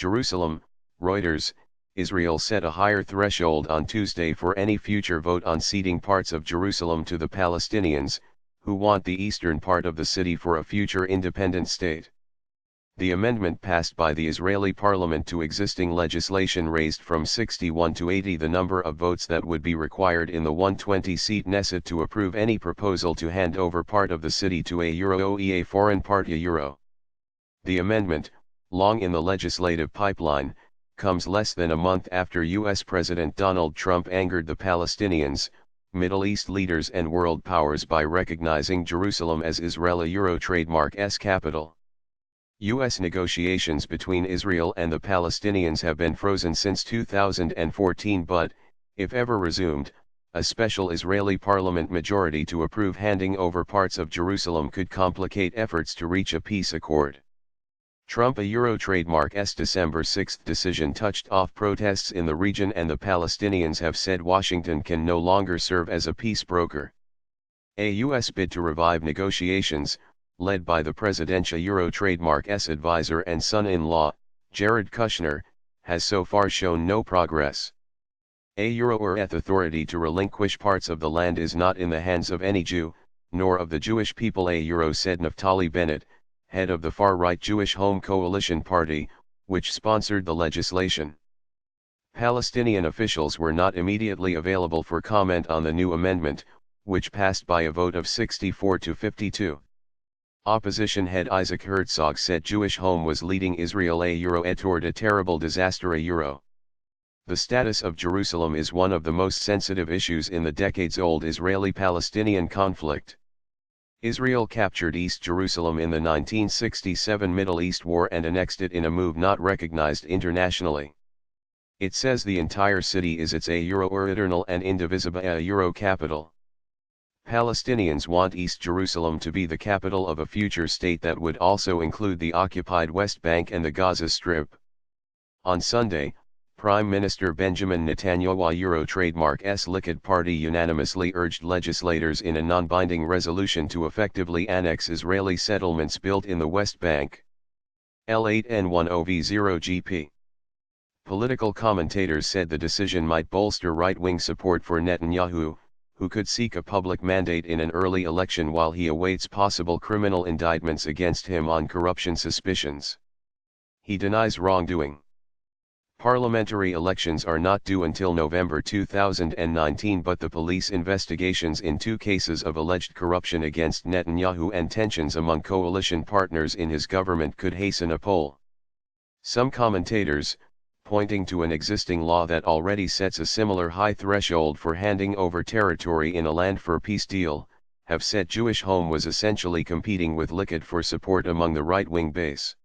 Jerusalem, Reuters. Israel set a higher threshold on Tuesday for any future vote on ceding parts of Jerusalem to the Palestinians, who want the eastern part of the city for a future independent state. The amendment passed by the Israeli parliament to existing legislation raised from 61 to 80 the number of votes that would be required in the 120-seat Knesset to approve any proposal to hand over part of the city to a OEA foreign party euro. The amendment, long in the legislative pipeline, comes less than a month after U.S. President Donald Trump angered the Palestinians, Middle East leaders and world powers by recognizing Jerusalem as Israeli Euro trademark's capital. U.S. negotiations between Israel and the Palestinians have been frozen since 2014 but, if ever resumed, a special Israeli parliament majority to approve handing over parts of Jerusalem could complicate efforts to reach a peace accord. Trump a Euro trademark's December 6 decision touched off protests in the region and the Palestinians have said Washington can no longer serve as a peace broker. A U.S. bid to revive negotiations, led by the presidential Euro trademark's advisor and son-in-law, Jared Kushner, has so far shown no progress. A Euro authority to relinquish parts of the land is not in the hands of any Jew, nor of the Jewish people a Euro said Naftali Bennett, head of the far-right Jewish Home Coalition Party, which sponsored the legislation. Palestinian officials were not immediately available for comment on the new amendment, which passed by a vote of 64 to 52. Opposition head Isaac Herzog said Jewish Home was leading Israel toward a terrible disaster The status of Jerusalem is one of the most sensitive issues in the decades-old Israeli-Palestinian conflict. Israel captured East Jerusalem in the 1967 Middle East War and annexed it in a move not recognized internationally. It says the entire city is its eternal and indivisible capital. Palestinians want East Jerusalem to be the capital of a future state that would also include the occupied West Bank and the Gaza Strip. On Sunday, Prime Minister Benjamin Netanyahu trademark's Likud party unanimously urged legislators in a non-binding resolution to effectively annex Israeli settlements built in the West Bank. L8N10V0GP. Political commentators said the decision might bolster right-wing support for Netanyahu, who could seek a public mandate in an early election while he awaits possible criminal indictments against him on corruption suspicions. He denies wrongdoing. Parliamentary elections are not due until November 2019 but the police investigations in two cases of alleged corruption against Netanyahu and tensions among coalition partners in his government could hasten a poll. Some commentators, pointing to an existing law that already sets a similar high threshold for handing over territory in a land for peace deal, have said Jewish Home was essentially competing with Likud for support among the right-wing base.